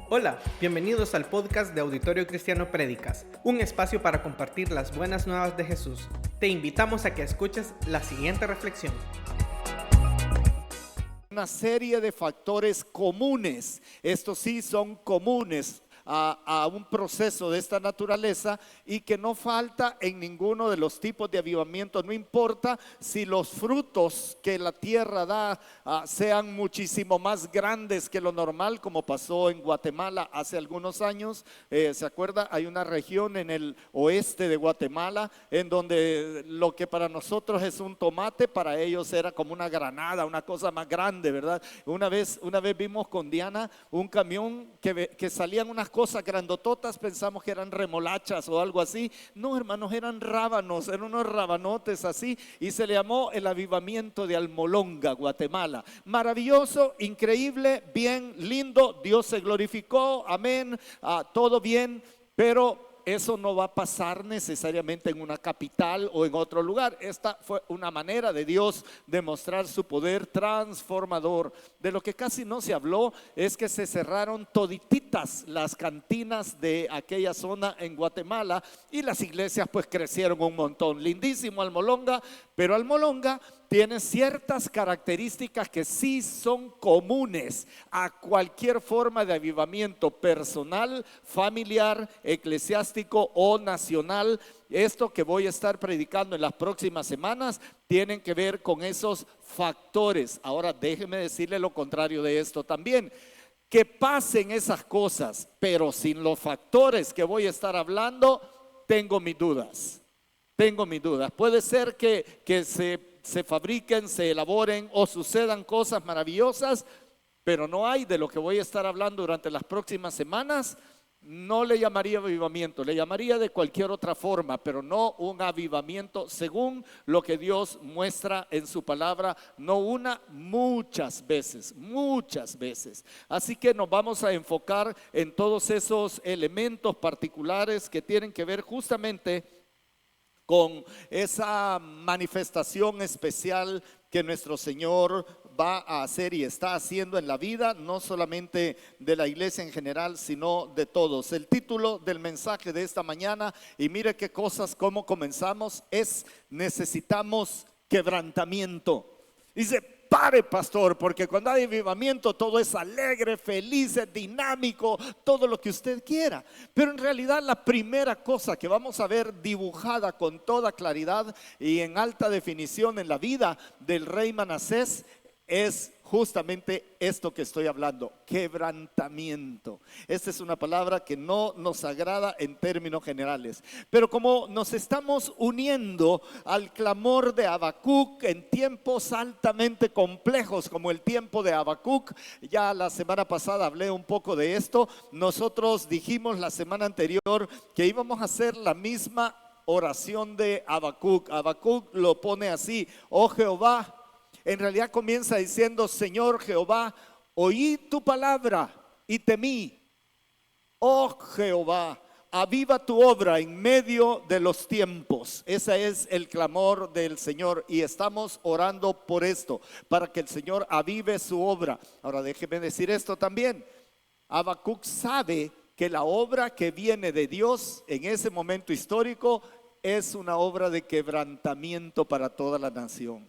Hola, bienvenidos al podcast de Auditorio Cristiano Prédicas, un espacio para compartir las buenas nuevas de Jesús. Te invitamos a que escuches la siguiente reflexión. Una serie de factores comunes, estos sí son comunes a un proceso de esta naturaleza y que no falta en ninguno de los tipos de avivamiento. No importa si los frutos que la tierra da sean muchísimo más grandes que lo normal, como pasó en Guatemala hace algunos años. ¿Se acuerda? Hay una región en el oeste de Guatemala en donde lo que para nosotros es un tomate, para ellos era como una granada, una cosa más grande, ¿verdad? Una vez vimos con Diana un camión que salían unas cosas grandototas, pensamos que eran remolachas o algo así. No, hermanos, eran rábanos, eran unos rabanotes así, y se le llamó el avivamiento de Almolonga, Guatemala. Maravilloso, increíble, bien, lindo, Dios se glorificó, amén, todo bien, pero eso no va a pasar necesariamente en una capital o en otro lugar. Esta fue una manera de Dios de mostrar su poder transformador. De lo que casi no se habló es que se cerraron todititas las cantinas de aquella zona en Guatemala y las iglesias pues crecieron un montón. Lindísimo Almolonga, pero Almolonga tiene ciertas características que sí son comunes a cualquier forma de avivamiento personal, familiar, eclesiástico o nacional. Esto que voy a estar predicando en las próximas semanas tienen que ver con esos factores. Ahora déjeme decirle lo contrario de esto también. Que pasen esas cosas, pero sin los factores que voy a estar hablando, tengo mis dudas. Tengo mis dudas. Puede ser que se fabriquen, se elaboren o sucedan cosas maravillosas, pero no hay de lo que voy a estar hablando durante las próximas semanas. No le llamaría avivamiento, le llamaría de cualquier otra forma, pero no un avivamiento según lo que Dios muestra en su palabra, no una, muchas veces, muchas veces. Así que nos vamos a enfocar en todos esos elementos particulares que tienen que ver justamente con esa manifestación especial que nuestro Señor va a hacer y está haciendo en la vida, no solamente de la iglesia en general, sino de todos. El título del mensaje de esta mañana, y mire qué cosas, cómo comenzamos, es: necesitamos quebrantamiento. Dice: pare, pastor, porque cuando hay avivamiento todo es alegre, feliz, es dinámico, todo lo que usted quiera. Pero en realidad la primera cosa que vamos a ver dibujada con toda claridad y en alta definición en la vida del rey Manasés es justamente esto que estoy hablando: quebrantamiento. Esta es una palabra que no nos agrada en términos generales, pero como nos estamos uniendo al clamor de Habacuc en tiempos altamente complejos como el tiempo de Habacuc, ya la semana pasada hablé un poco de esto. Nosotros dijimos la semana anterior que íbamos a hacer la misma oración de Habacuc. Habacuc lo pone así: oh Jehová. En realidad comienza diciendo: Señor Jehová, oí tu palabra y temí. Oh Jehová, aviva tu obra en medio de los tiempos. Ese es el clamor del Señor y estamos orando por esto, para que el Señor avive su obra. Ahora déjeme decir esto también: Habacuc sabe que la obra que viene de Dios en ese momento histórico es una obra de quebrantamiento para toda la nación.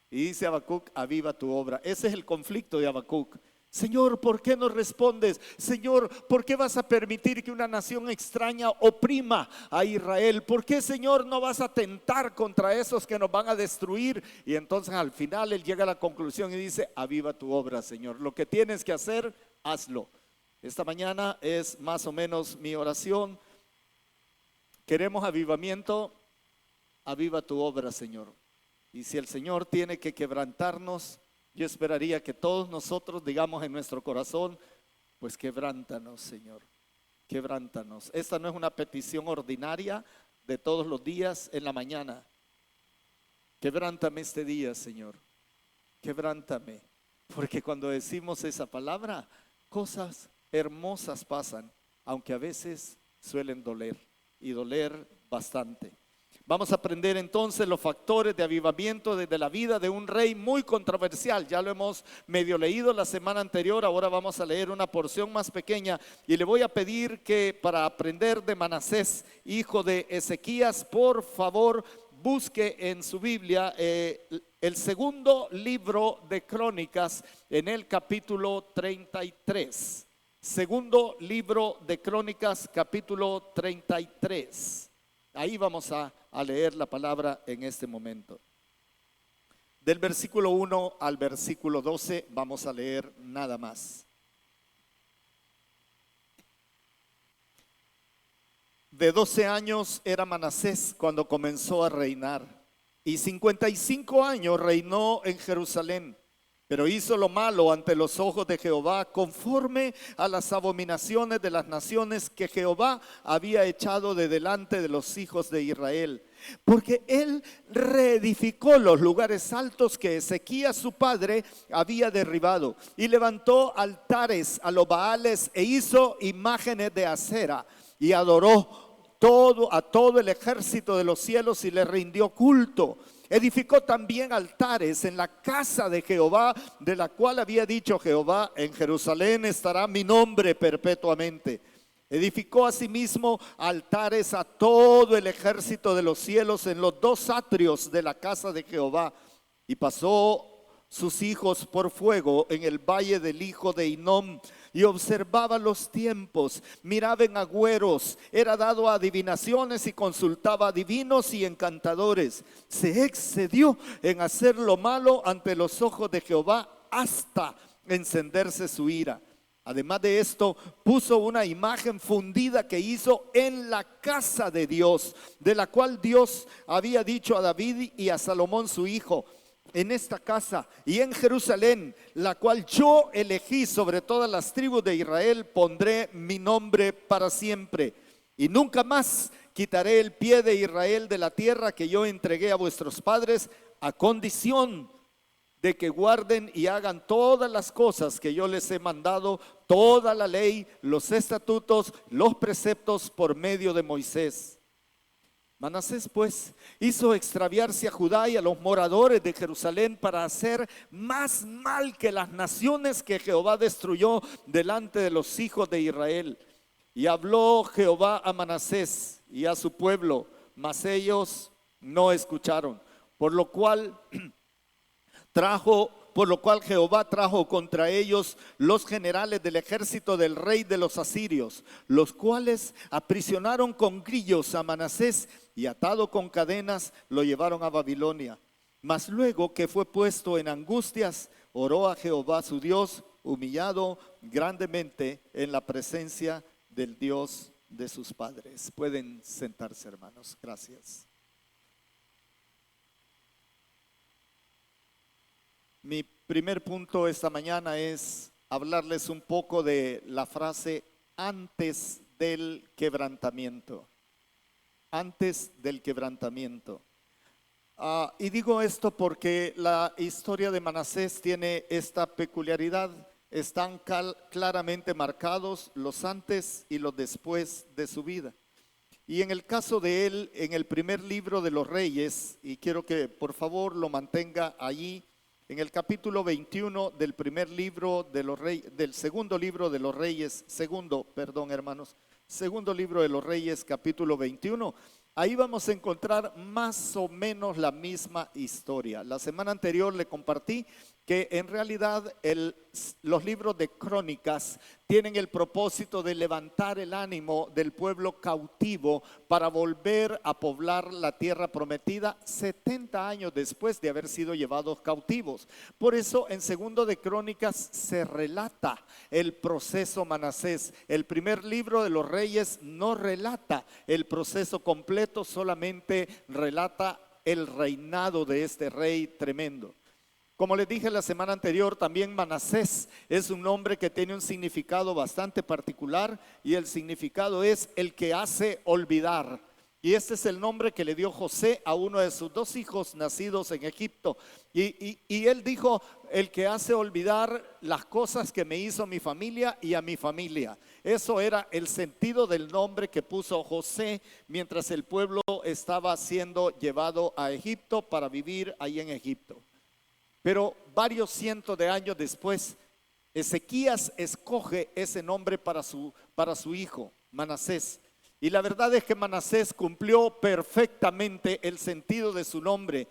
Y dice Habacuc: aviva tu obra. Ese es el conflicto de Habacuc. Señor, ¿por qué no respondes? Señor, ¿por qué vas a permitir que una nación extraña oprima a Israel? ¿Por qué, Señor, no vas a atentar contra esos que nos van a destruir? Y entonces al final él llega a la conclusión y dice: aviva tu obra, Señor. Lo que tienes que hacer, hazlo. Esta mañana es más o menos mi oración. Queremos avivamiento, aviva tu obra, Señor. Y si el Señor tiene que quebrantarnos, yo esperaría que todos nosotros digamos en nuestro corazón: pues quebrántanos, Señor, quebrántanos. Esta no es una petición ordinaria de todos los días en la mañana. Quebrántame este día, Señor, quebrántame. Porque cuando decimos esa palabra, cosas hermosas pasan, aunque a veces suelen doler y doler bastante. Vamos a aprender entonces los factores de avivamiento desde la vida de un rey muy controversial. Ya lo hemos medio leído la semana anterior, ahora vamos a leer una porción más pequeña y le voy a pedir que para aprender de Manasés, hijo de Ezequías, por favor busque en su Biblia el segundo libro de Crónicas en el capítulo 33. Segundo libro de Crónicas, capítulo 33. Ahí vamos a leer la palabra en este momento. Del versículo 1 al versículo 12 vamos a leer nada más. De 12 años era Manasés cuando comenzó a reinar, y 55 años reinó en Jerusalén. Pero hizo lo malo ante los ojos de Jehová, conforme a las abominaciones de las naciones que Jehová había echado de delante de los hijos de Israel. Porque él reedificó los lugares altos que Ezequías su padre había derribado, y levantó altares a los Baales e hizo imágenes de acera, y adoró a todo el ejército de los cielos y le rindió culto. Edificó también altares en la casa de Jehová, de la cual había dicho Jehová: en Jerusalén estará mi nombre perpetuamente. Edificó asimismo altares a todo el ejército de los cielos en los dos atrios de la casa de Jehová. Y pasó sus hijos por fuego en el valle del hijo de Hinnom, y observaba los tiempos, miraba en agüeros, era dado a adivinaciones y consultaba a divinos y encantadores. Se excedió en hacer lo malo ante los ojos de Jehová hasta encenderse su ira. Además de esto, puso una imagen fundida que hizo en la casa de Dios, de la cual Dios había dicho a David y a Salomón su hijo: en esta casa y en Jerusalén, la cual yo elegí sobre todas las tribus de Israel, pondré mi nombre para siempre. Y nunca más quitaré el pie de Israel de la tierra que yo entregué a vuestros padres, a condición de que guarden y hagan todas las cosas que yo les he mandado, toda la ley, los estatutos, los preceptos por medio de Moisés. Manasés pues hizo extraviarse a Judá y a los moradores de Jerusalén para hacer más mal que las naciones que Jehová destruyó delante de los hijos de Israel. Y habló Jehová a Manasés y a su pueblo, mas ellos no escucharon, por lo cual Jehová trajo contra ellos los generales del ejército del rey de los asirios, los cuales aprisionaron con grillos a Manasés y atado con cadenas lo llevaron a Babilonia. Mas luego que fue puesto en angustias, oró a Jehová su Dios, humillado grandemente en la presencia del Dios de sus padres. Pueden sentarse, hermanos. Gracias. Mi primer punto esta mañana es hablarles un poco de la frase antes del quebrantamiento. Antes del quebrantamiento. Y digo esto porque la historia de Manasés tiene esta peculiaridad. Están claramente marcados los antes y los después de su vida. Y en el caso de él, en el primer libro de los Reyes, y quiero que por favor lo mantenga allí, en el capítulo 21 del primer libro de los Reyes, del segundo libro de los Reyes, segundo libro de los Reyes, capítulo 21, ahí vamos a encontrar más o menos la misma historia. La semana anterior le compartí que en realidad los libros de Crónicas tienen el propósito de levantar el ánimo del pueblo cautivo para volver a poblar la tierra prometida 70 años después de haber sido llevados cautivos. Por eso en segundo de Crónicas se relata el proceso Manasés. El primer libro de los Reyes no relata el proceso completo, solamente relata el reinado de este rey tremendo. Como les dije la semana anterior, también Manasés es un nombre que tiene un significado bastante particular, y el significado es el que hace olvidar. Y este es el nombre que le dio José a uno de sus dos hijos nacidos en Egipto. Y él dijo, el que hace olvidar las cosas que me hizo mi familia y a mi familia. Eso era el sentido del nombre que puso José mientras el pueblo estaba siendo llevado a Egipto para vivir ahí en Egipto. Pero varios cientos de años después, Ezequías escoge ese nombre para su hijo, Manasés. Y la verdad es que Manasés cumplió perfectamente el sentido de su nombre.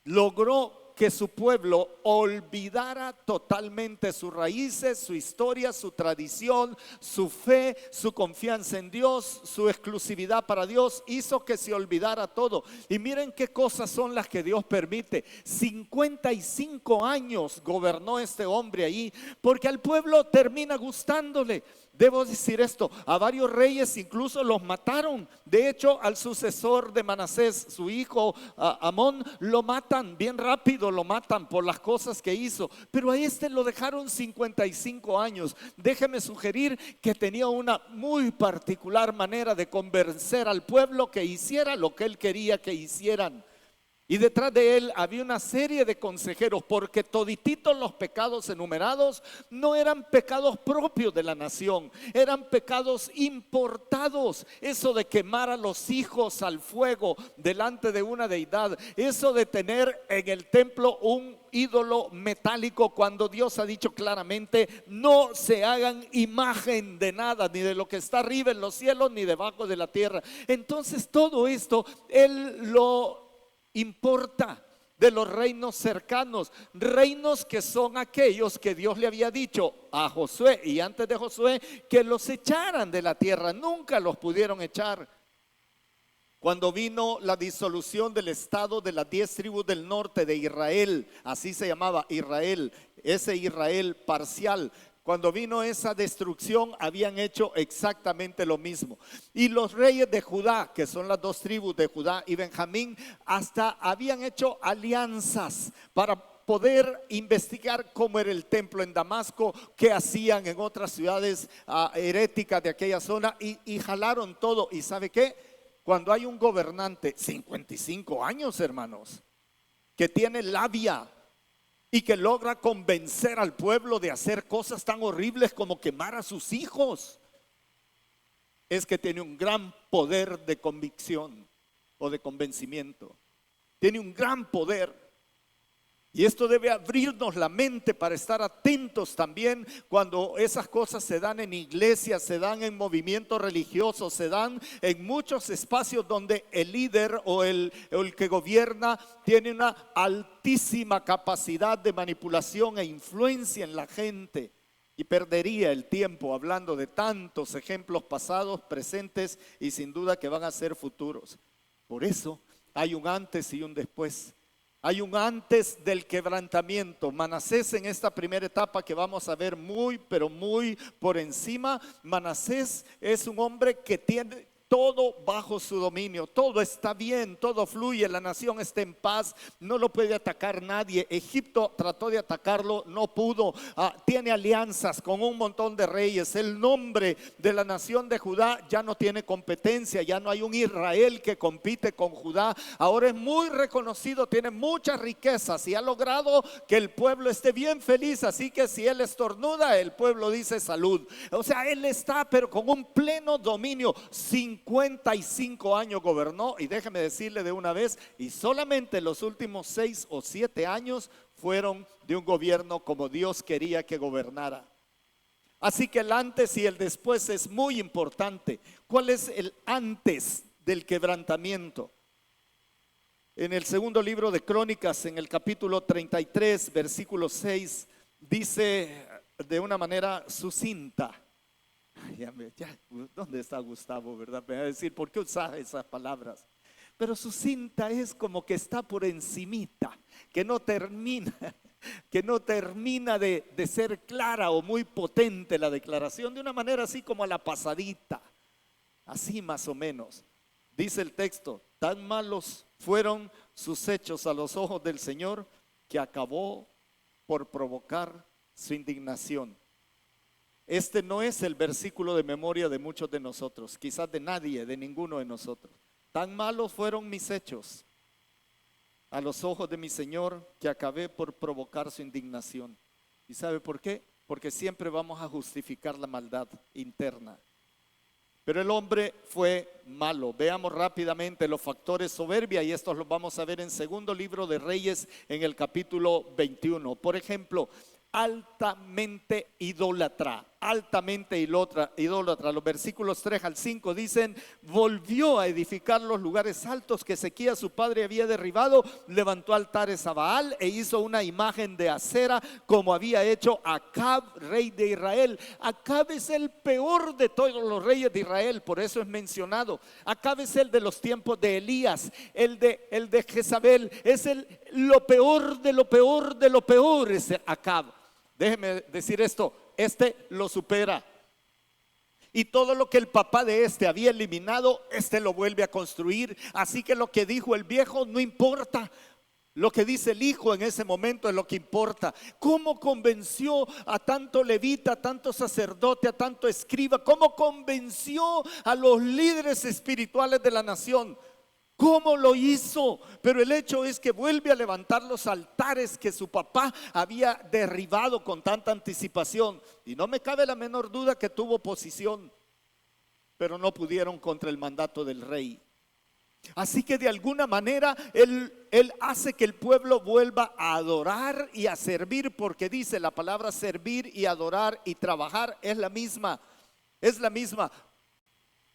Logró que su pueblo olvidara totalmente sus raíces, su historia, su tradición, su fe, su confianza en Dios, su exclusividad para Dios. Hizo que se olvidara todo. Y miren qué cosas son las que Dios permite. 55 años gobernó este hombre ahí, porque al pueblo termina gustándole. Debo decir esto, a varios reyes incluso los mataron. De hecho, al sucesor de Manasés, su hijo Amón, lo matan bien rápido, lo matan por las cosas que hizo. Pero a este lo dejaron 55 años. Déjeme sugerir que tenía una muy particular manera de convencer al pueblo que hiciera lo que él quería que hicieran. Y detrás de él había una serie de consejeros, porque todititos los pecados enumerados no eran pecados propios de la nación, eran pecados importados. Eso de quemar a los hijos al fuego delante de una deidad, eso de tener en el templo un ídolo metálico, cuando Dios ha dicho claramente: no se hagan imagen de nada, ni de lo que está arriba en los cielos, ni debajo de la tierra. Entonces todo esto él lo importa de los reinos cercanos, reinos que son aquellos que Dios le había dicho a Josué y antes de Josué que los echaran de la tierra. Nunca los pudieron echar. Cuando vino la disolución del estado de las 10 tribus del norte de Israel, así se llamaba Israel, ese Israel parcial. Cuando vino esa destrucción, habían hecho exactamente lo mismo. Y los reyes de Judá, que son las 2 tribus de Judá y Benjamín, hasta habían hecho alianzas para poder investigar cómo era el templo en Damasco, qué hacían en otras ciudades heréticas de aquella zona, y jalaron todo. ¿Y sabe qué? Cuando hay un gobernante, 55 años, hermanos, que tiene labia y que logra convencer al pueblo de hacer cosas tan horribles como quemar a sus hijos, es que tiene un gran poder de convicción o de convencimiento. Tiene un gran poder. Y esto debe abrirnos la mente para estar atentos también cuando esas cosas se dan en iglesias, se dan en movimientos religiosos, se dan en muchos espacios donde el líder o el que gobierna tiene una altísima capacidad de manipulación e influencia en la gente. Y perdería el tiempo hablando de tantos ejemplos pasados, presentes y sin duda que van a ser futuros. Por eso hay un antes y un después. Hay un antes del quebrantamiento. Manasés, en esta primera etapa que vamos a ver muy, pero muy por encima, Manasés es un hombre que tiene todo bajo su dominio, todo está bien, todo fluye, la nación está en paz, no lo puede atacar nadie. Egipto trató de atacarlo, no pudo. Tiene alianzas con un montón de reyes. El nombre de la nación de Judá ya no tiene competencia, ya no hay un Israel que compite con Judá. Ahora es muy reconocido, tiene muchas riquezas y ha logrado que el pueblo esté bien feliz. Así que si él estornuda, el pueblo dice salud. O sea, él está pero con un pleno dominio. 55 años gobernó, y déjeme decirle de una vez, y solamente los últimos 6 o 7 años fueron de un gobierno como Dios quería que gobernara. Así que el antes y el después es muy importante. ¿Cuál es el antes del quebrantamiento? En el segundo libro de Crónicas, en el capítulo 33, versículo 6, dice de una manera sucinta. ¿Dónde está Gustavo, verdad? Me va a decir, ¿por qué usa esas palabras? Pero sucinta es como que está por encimita, que no termina de ser clara o muy potente la declaración, de una manera así como a la pasadita, así más o menos. Dice el texto: tan malos fueron sus hechos a los ojos del Señor, que acabó por provocar su indignación. Este no es el versículo de memoria de muchos de nosotros, quizás de nadie, de ninguno de nosotros. Tan malos fueron mis hechos a los ojos de mi Señor que acabé por provocar su indignación. ¿Y sabe por qué? Porque siempre vamos a justificar la maldad interna. Pero el hombre fue malo. Veamos rápidamente los factores soberbia y estos los vamos a ver en segundo libro de Reyes en el capítulo 21. Por ejemplo, altamente idólatra, idólatra. Los versículos 3 al 5 dicen: volvió a edificar los lugares altos que Ezequías su padre había derribado, levantó altares a Baal e hizo una imagen de acera como había hecho Acab, rey de Israel. Acab es el peor de todos los reyes de Israel, por eso es mencionado. Acab es el de los tiempos de Elías, el de Jezabel, es lo peor de lo peor de lo peor, es Acab. Déjeme decir esto, este lo supera. Y todo lo que el papá de este había eliminado, este lo vuelve a construir. Así que lo que dijo el viejo no importa. Lo que dice el hijo en ese momento es lo que importa. ¿Cómo convenció a tanto levita, a tanto sacerdote, a tanto escriba? ¿Cómo convenció a los líderes espirituales de la nación? ¿Cómo lo hizo? Pero el hecho es que vuelve a levantar los altares que su papá había derribado con tanta anticipación. Y no me cabe la menor duda que tuvo oposición, pero no pudieron contra el mandato del rey. Así que de alguna manera él hace que el pueblo vuelva a adorar y a servir, porque dice la palabra servir y adorar y trabajar es la misma. Es la misma.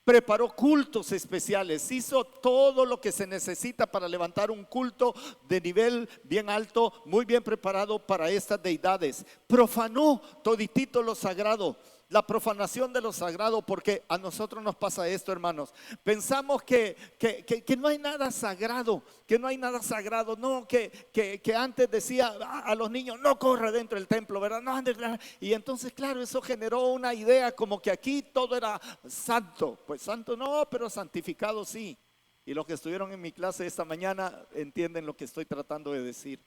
Preparó cultos especiales, hizo todo lo que se necesita para levantar un culto de nivel bien alto, muy bien preparado para estas deidades. Profanó toditito lo sagrado. La profanación de lo sagrado, porque a nosotros nos pasa esto, hermanos. Pensamos que no hay nada sagrado, no, que antes decía a los niños: no corre dentro del templo, ¿verdad? No andes. Y entonces, claro, eso generó una idea como que aquí todo era santo. Pues santo no, pero santificado sí. Y los que estuvieron en mi clase esta mañana entienden lo que estoy tratando de decir.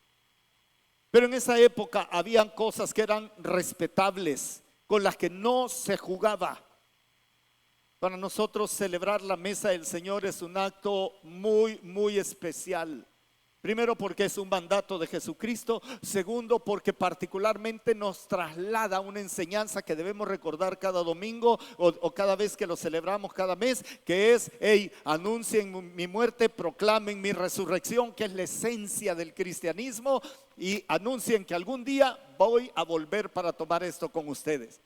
Pero en esa época habían cosas que eran respetables, con las que no se jugaba. Para nosotros celebrar la mesa del Señor es un acto muy, muy especial. Primero, porque es un mandato de Jesucristo. Segundo, porque particularmente nos traslada una enseñanza que debemos recordar cada domingo o cada vez que lo celebramos cada mes, que es: hey, anuncien mi muerte, proclamen mi resurrección, que es la esencia del cristianismo, y anuncien que algún día voy a volver para tomar esto con ustedes.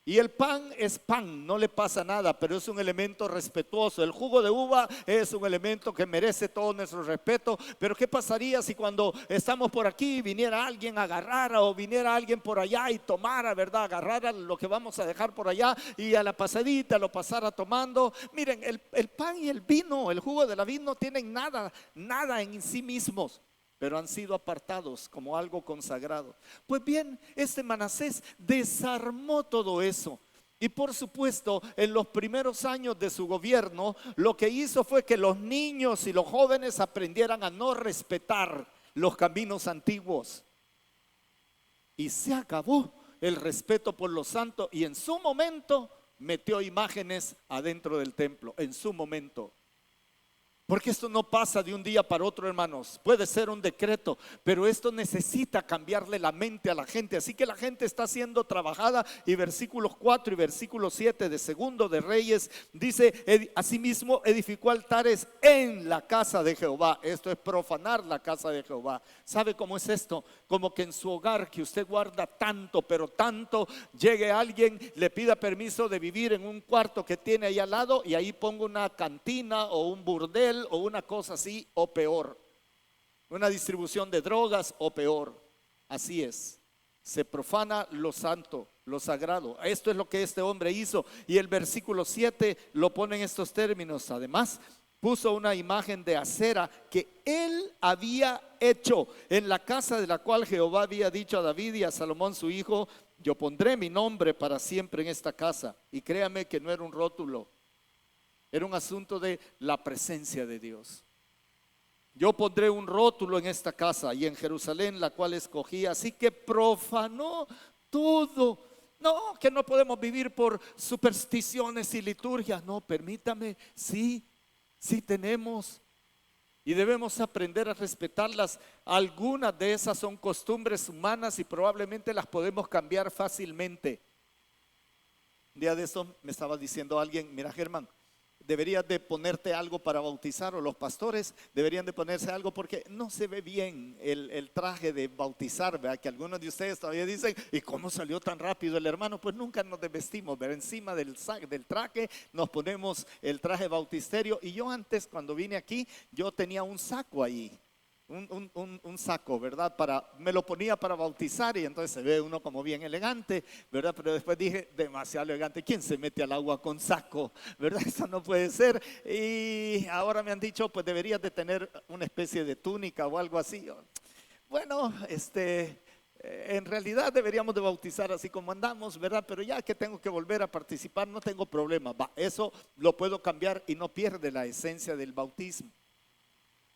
Y el pan es pan, no le pasa nada, pero es un elemento respetuoso. El jugo de uva es un elemento que merece todo nuestro respeto. Pero ¿qué pasaría si cuando estamos por aquí viniera alguien a agarrar, o viniera alguien por allá y tomara, ¿verdad? Agarrara lo que vamos a dejar por allá y a la pasadita lo pasara tomando. Miren, el pan y el vino, el jugo de la vid no tienen nada en sí mismos, pero han sido apartados como algo consagrado. Pues bien, este Manasés desarmó todo eso. Y por supuesto, en los primeros años de su gobierno, lo que hizo fue que los niños y los jóvenes aprendieran a no respetar los caminos antiguos. Y se acabó el respeto por lo santo, y en su momento metió imágenes adentro del templo, en su momento. Porque esto no pasa de un día para otro, hermanos. Puede ser un decreto, pero esto necesita cambiarle la mente a la gente. Así que la gente está siendo trabajada. Y versículos 4 y versículo 7 de Segundo de Reyes dice: asimismo edificó altares en la casa de Jehová. Esto es profanar la casa de Jehová. ¿Sabe cómo es esto? Como que en su hogar, que usted guarda tanto, pero tanto, llegue alguien, le pida permiso de vivir en un cuarto que tiene ahí al lado, y ahí ponga una cantina o un burdel o una cosa así, o peor, una distribución de drogas, o peor. Así es, se profana lo santo, lo sagrado. Esto es lo que este hombre hizo. Y el versículo 7 lo pone en estos términos: además puso una imagen de acera que él había hecho en la casa de la cual Jehová había dicho a David y a Salomón su hijo: yo pondré mi nombre para siempre en esta casa. Y créame que no era un rótulo, era un asunto de la presencia de Dios. Yo pondré un rótulo en esta casa y en Jerusalén, la cual escogí. Así que profanó todo. No, que no podemos vivir por supersticiones y liturgias. No, permítame, sí tenemos. y debemos aprender a respetarlas. Algunas de esas son costumbres humanas y probablemente las podemos cambiar fácilmente. Un día de eso me estaba diciendo alguien, mira Germán, deberías de ponerte algo para bautizar, o los pastores deberían de ponerse algo porque no se ve bien el traje de bautizar, ¿verdad? Que algunos de ustedes todavía dicen, ¿y cómo salió tan rápido el hermano? Pues nunca nos desvestimos, ¿verdad? Encima del traje nos ponemos el traje bautisterio. Y yo antes, cuando vine aquí, yo tenía un saco ahí. Un saco, ¿verdad? Me lo ponía para bautizar y entonces se ve uno como bien elegante, ¿verdad? Pero después dije, demasiado elegante, ¿quién se mete al agua con saco? ¿Verdad? Eso no puede ser. Y ahora me han dicho, pues deberías de tener una especie de túnica o algo así. Bueno, en realidad deberíamos de bautizar así como andamos, ¿verdad? Pero ya que tengo que volver a participar, no tengo problema. Eso lo puedo cambiar y no pierde la esencia del bautismo.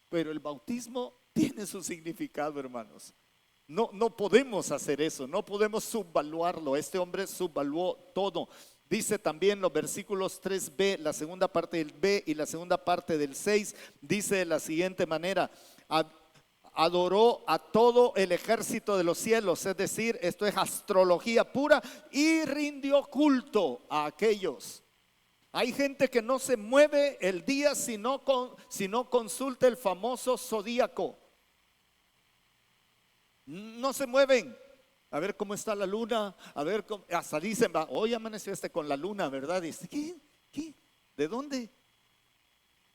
Pero el bautismo tiene su significado, hermanos. No podemos hacer eso, no podemos subvaluarlo. Este hombre subvaluó todo. Dice también los versículos 3b, la segunda parte del b y la segunda parte del 6, dice de la siguiente manera: adoró a todo el ejército de los cielos, es decir, esto es astrología pura, y rindió culto a aquellos. Hay gente que no se mueve el día si no consulta el famoso zodíaco. No se mueven. A ver cómo está la luna, a ver cómo, hasta dicen, hoy amaneció con la luna, ¿verdad? Dice, ¿qué? ¿De dónde?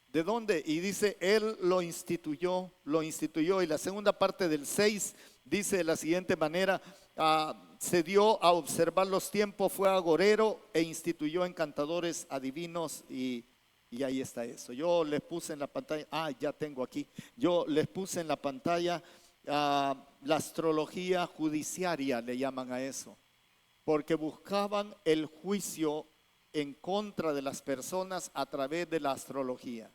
¿De dónde? Y dice, él lo instituyó. Y la segunda parte del 6 dice de la siguiente manera: se dio a observar los tiempos, fue agorero e instituyó encantadores, adivinos, y ahí está eso. Yo les puse en la pantalla, ya tengo aquí, yo les puse en la pantalla la astrología judiciaria, le llaman a eso, porque buscaban el juicio en contra de las personas a través de la astrología.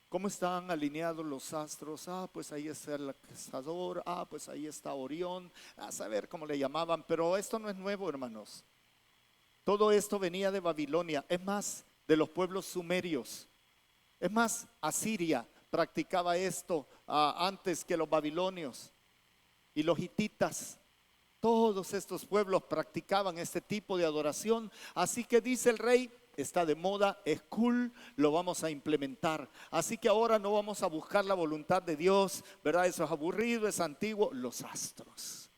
¿Cómo están alineados los astros? Pues ahí está el cazador, pues ahí está Orión, a saber cómo le llamaban, pero esto no es nuevo, hermanos. Todo esto venía de Babilonia, es más, de los pueblos sumerios. Es más, Asiria practicaba esto antes que los babilonios y los hititas. Todos estos pueblos practicaban este tipo de adoración, así que dice el rey, está de moda, es cool, lo vamos a implementar. Así que ahora no vamos a buscar la voluntad de Dios, ¿verdad? Eso es aburrido, es antiguo. Los astros.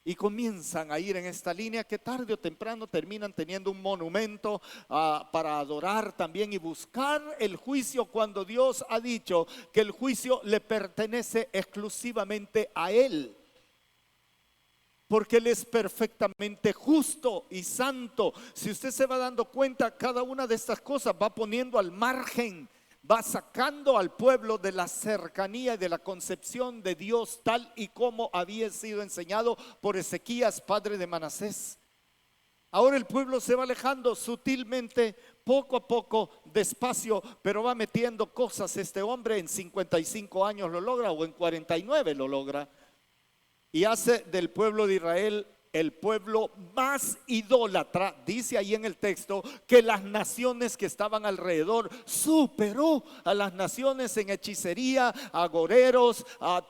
Y comienzan a ir en esta línea que tarde o temprano terminan teniendo un monumento para adorar también y buscar el juicio, cuando Dios ha dicho que el juicio le pertenece exclusivamente a Él. Porque Él es perfectamente justo y santo. Si usted se va dando cuenta, cada una de estas cosas va poniendo al margen, va sacando al pueblo de la cercanía y de la concepción de Dios tal y como había sido enseñado por Ezequías, padre de Manasés. Ahora el pueblo se va alejando sutilmente, poco a poco, despacio, pero va metiendo cosas. Este hombre en 55 años lo logra, o en 49 lo logra. Y hace del pueblo de Israel el pueblo más idólatra. Dice ahí en el texto que las naciones que estaban alrededor, superó a las naciones en hechicería, agoreros, a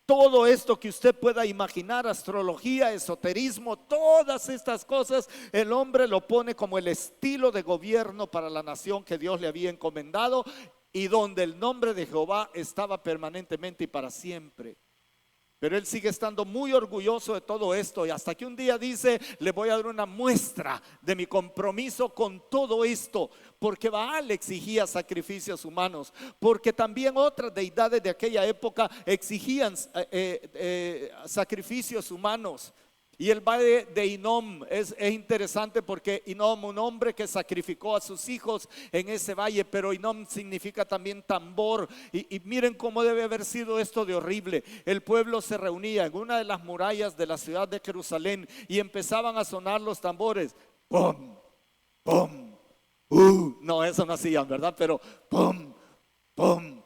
todo esto que usted pueda imaginar, astrología, esoterismo, todas estas cosas. El hombre lo pone como el estilo de gobierno para la nación que Dios le había encomendado, y donde el nombre de Jehová estaba permanentemente y para siempre. Pero él sigue estando muy orgulloso de todo esto, y hasta que un día dice: le voy a dar una muestra de mi compromiso con todo esto. Porque Baal exigía sacrificios humanos, porque también otras deidades de aquella época exigían sacrificios humanos. Y el valle de Hinom es interesante, porque Hinom, un hombre que sacrificó a sus hijos en ese valle, pero Hinom significa también tambor. Y miren cómo debe haber sido esto de horrible. El pueblo se reunía en una de las murallas de la ciudad de Jerusalén y empezaban a sonar los tambores. ¡Pum! ¡Pum! No, eso no hacían, ¿verdad? Pero ¡pum! ¡Pum!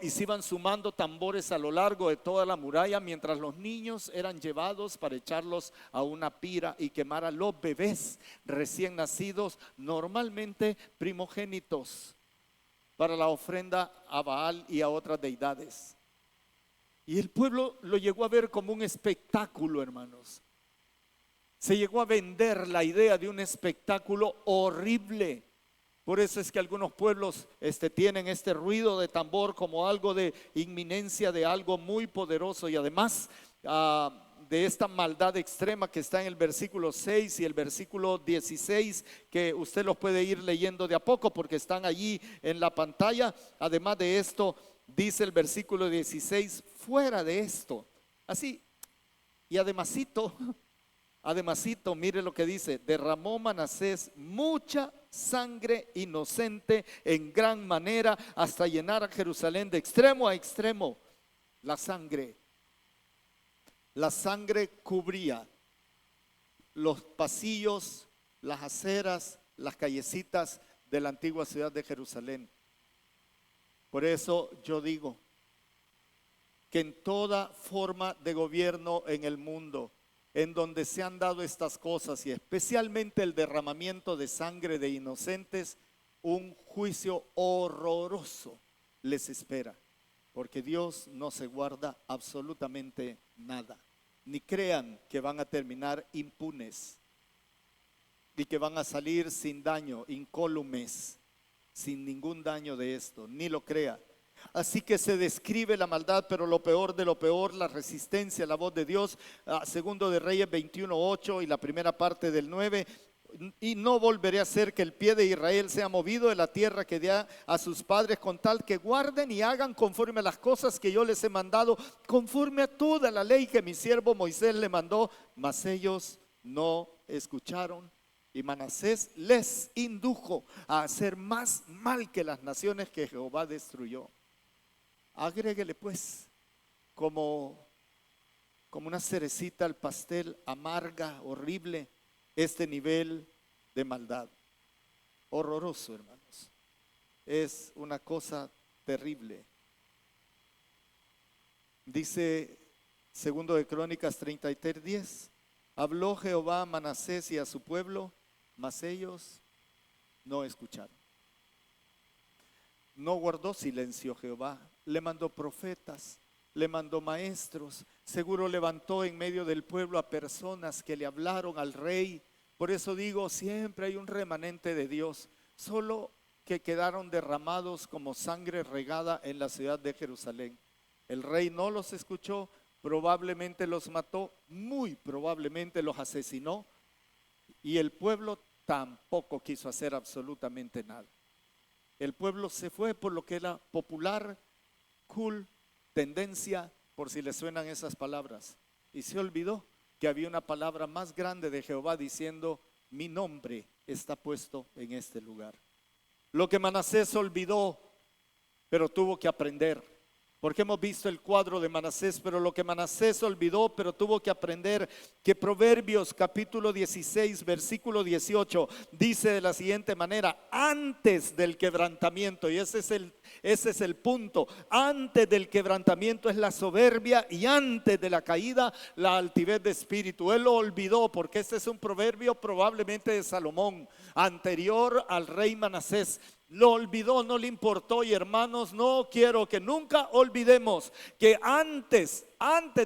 Y se iban sumando tambores a lo largo de toda la muralla, mientras los niños eran llevados para echarlos a una pira y quemar a los bebés recién nacidos, normalmente primogénitos. para la ofrenda a Baal y a otras deidades. Y el pueblo lo llegó a ver como un espectáculo, hermanos. Se llegó a vender la idea de un espectáculo horrible. Por eso es que algunos pueblos tienen este ruido de tambor como algo de inminencia de algo muy poderoso. Y además de esta maldad extrema que está en el versículo 6 y el versículo 16, que usted los puede ir leyendo de a poco porque están allí en la pantalla. Además de esto, dice el versículo 16, fuera de esto, así, y ademásito, mire lo que dice: derramó Manasés mucha sangre inocente en gran manera hasta llenar a Jerusalén de extremo a extremo. La sangre cubría los pasillos, las aceras, las callecitas de la antigua ciudad de Jerusalén. Por eso yo digo que en toda forma de gobierno en el mundo, en donde se han dado estas cosas y especialmente el derramamiento de sangre de inocentes, un juicio horroroso les espera, porque Dios no se guarda absolutamente nada. Ni crean que van a terminar impunes y que van a salir sin daño, incólumes, sin ningún daño de esto, ni lo crea. Así que se describe la maldad, pero lo peor de lo peor, la resistencia a la voz de Dios. Segundo de Reyes 21:8 y la primera parte del 9. Y no volveré a hacer que el pie de Israel sea movido de la tierra que dé a sus padres, con tal que guarden y hagan conforme a las cosas que yo les he mandado, conforme a toda la ley que mi siervo Moisés le mandó. Mas ellos no escucharon. Y Manasés les indujo a hacer más mal que las naciones que Jehová destruyó. Agréguele pues como una cerecita al pastel, amarga, horrible, este nivel de maldad. Horroroso, hermanos. Es una cosa terrible. Dice segundo de Crónicas 33:10. Habló Jehová a Manasés y a su pueblo, mas ellos no escucharon. No guardó silencio Jehová, le mandó profetas, le mandó maestros, seguro levantó en medio del pueblo a personas que le hablaron al rey. Por eso digo, siempre hay un remanente de Dios, solo que quedaron derramados como sangre regada en la ciudad de Jerusalén. El rey no los escuchó, probablemente los mató, muy probablemente los asesinó, y el pueblo tampoco quiso hacer absolutamente nada. El pueblo se fue por lo que era popular, cool, tendencia, por si le suenan esas palabras, y se olvidó que había una palabra más grande de Jehová diciendo: mi nombre está puesto en este lugar. Lo que Manasés olvidó, pero tuvo que aprender, porque hemos visto el cuadro de Manasés, pero lo que Manasés olvidó, pero tuvo que aprender, que Proverbios capítulo 16, versículo 18, dice de la siguiente manera: antes del quebrantamiento, y ese es el punto, antes del quebrantamiento es la soberbia, y antes de la caída la altivez de espíritu. Él lo olvidó, porque este es un proverbio probablemente de Salomón, anterior al rey Manasés. Lo olvidó, no le importó. Y hermanos, no quiero que nunca olvidemos que antes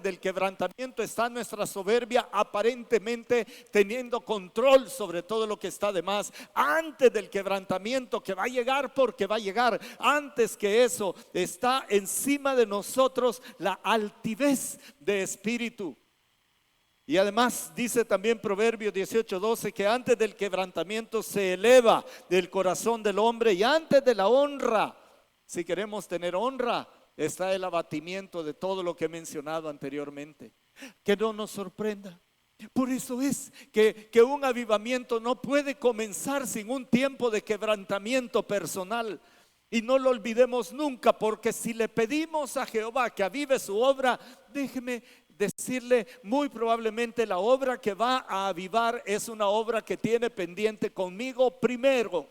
del quebrantamiento está nuestra soberbia, aparentemente teniendo control sobre todo lo que está de más. Antes del quebrantamiento, que va a llegar porque va a llegar, antes que eso está encima de nosotros la altivez de espíritu. Y además dice también Proverbios 18:12 que antes del quebrantamiento se eleva del corazón del hombre, y antes de la honra, si queremos tener honra, está el abatimiento de todo lo que he mencionado anteriormente. Que no nos sorprenda. Por eso es que un avivamiento no puede comenzar sin un tiempo de quebrantamiento personal. Y no lo olvidemos nunca, porque si le pedimos a Jehová que avive su obra, déjeme decirle, muy probablemente la obra que va a avivar es una obra que tiene pendiente conmigo primero.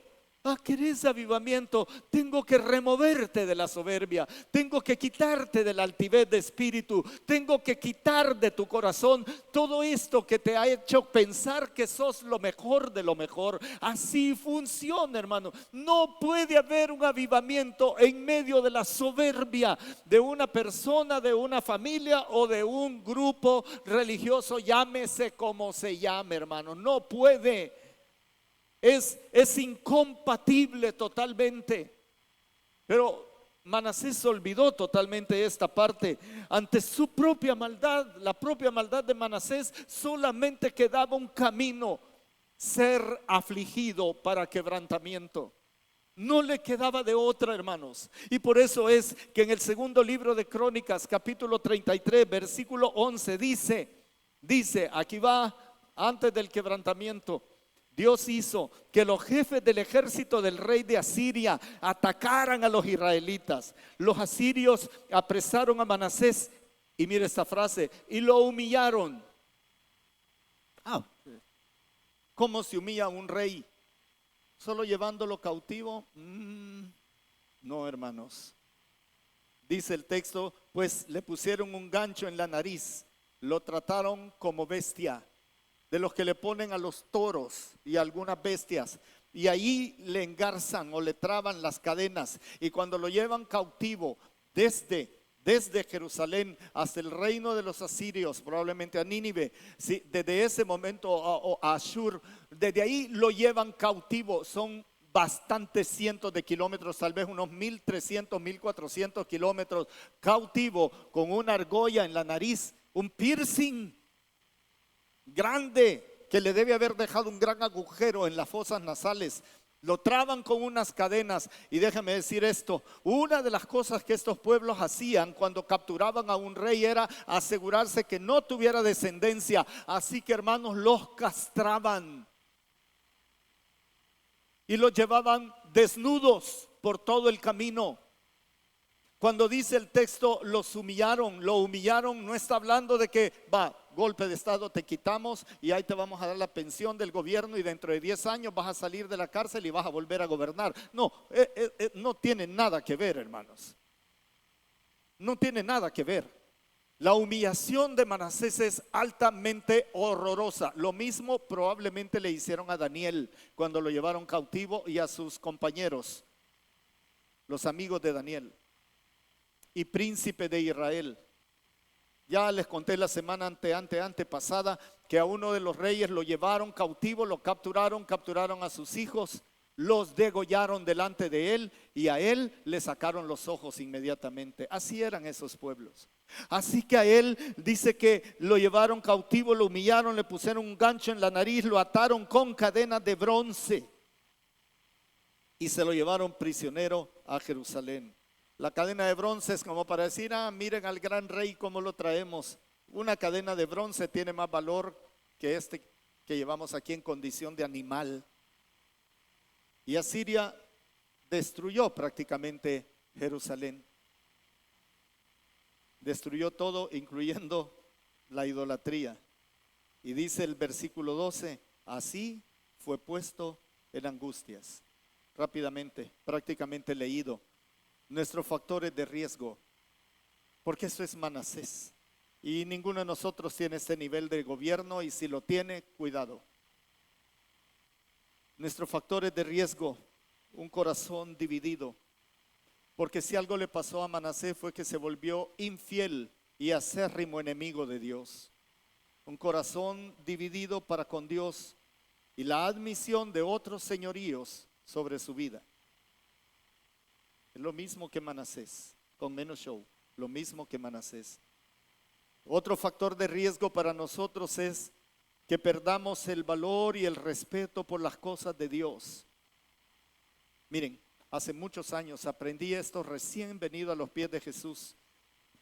¿Querés avivamiento? Tengo que removerte de la soberbia, tengo que quitarte de la altivez de espíritu, tengo que quitar de tu corazón todo esto que te ha hecho pensar que sos lo mejor de lo mejor. Así funciona, hermano. No puede haber un avivamiento en medio de la soberbia de una persona, de una familia o de un grupo religioso, llámese como se llame, hermano. No puede. Es incompatible totalmente. Pero Manasés se olvidó totalmente esta parte. Ante su propia maldad, la propia maldad de Manasés, solamente quedaba un camino: ser afligido para quebrantamiento. No le quedaba de otra, hermanos. Y por eso es que en el segundo libro de Crónicas, capítulo 33, versículo 11, dice, aquí va, antes del quebrantamiento: Dios hizo que los jefes del ejército del rey de Asiria atacaran a los israelitas. Los asirios apresaron a Manasés, y mire esta frase, y lo humillaron. ¿Cómo se humilla a un rey? ¿Solo llevándolo cautivo? No, hermanos. Dice el texto, pues le pusieron un gancho en la nariz, lo trataron como bestia, de los que le ponen a los toros y a algunas bestias, y ahí le engarzan o le traban las cadenas, y cuando lo llevan cautivo desde Jerusalén hasta el reino de los asirios, probablemente a Nínive, sí, desde ese momento a Ashur, desde ahí lo llevan cautivo. Son bastantes cientos de kilómetros, tal vez unos 1300, 1400 kilómetros cautivo, con una argolla en la nariz, un piercing grande que le debe haber dejado un gran agujero en las fosas nasales. Lo traban con unas cadenas. Y déjame decir esto: una de las cosas que estos pueblos hacían cuando capturaban a un rey era asegurarse que no tuviera descendencia. Así que, hermanos, los castraban y los llevaban desnudos por todo el camino. Cuando dice el texto, los humillaron, lo humillaron, no está hablando de que golpe de estado, te quitamos y ahí te vamos a dar la pensión del gobierno y dentro de 10 años vas a salir de la cárcel y vas a volver a gobernar. No, no tiene nada que ver, hermanos. No tiene nada que ver. La humillación de Manasés es altamente horrorosa. Lo mismo probablemente le hicieron a Daniel cuando lo llevaron cautivo, y a sus compañeros, los amigos de Daniel y príncipe de Israel. Ya les conté la semana antepasada que a uno de los reyes lo llevaron cautivo, lo capturaron a sus hijos, los degollaron delante de él y a él le sacaron los ojos inmediatamente. Así eran esos pueblos. Así que a él dice que lo llevaron cautivo, lo humillaron, le pusieron un gancho en la nariz, lo ataron con cadenas de bronce y se lo llevaron prisionero a Jerusalén. La cadena de bronce es como para decir, miren al gran rey cómo lo traemos. Una cadena de bronce tiene más valor que este que llevamos aquí en condición de animal. Y Asiria destruyó prácticamente Jerusalén. Destruyó todo, incluyendo la idolatría. Y dice el versículo 12, así fue puesto en angustias. Rápidamente, prácticamente leído. Nuestros factores de riesgo, porque eso es Manasés, y ninguno de nosotros tiene este nivel de gobierno, y si lo tiene, cuidado. Nuestros factores de riesgo: un corazón dividido, porque si algo le pasó a Manasés fue que se volvió infiel y acérrimo enemigo de Dios. Un corazón dividido para con Dios y la admisión de otros señoríos sobre su vida. Es lo mismo que Manasés, con menos show, lo mismo que Manasés. Otro factor de riesgo para nosotros es que perdamos el valor y el respeto por las cosas de Dios. Miren, hace muchos años aprendí esto recién venido a los pies de Jesús,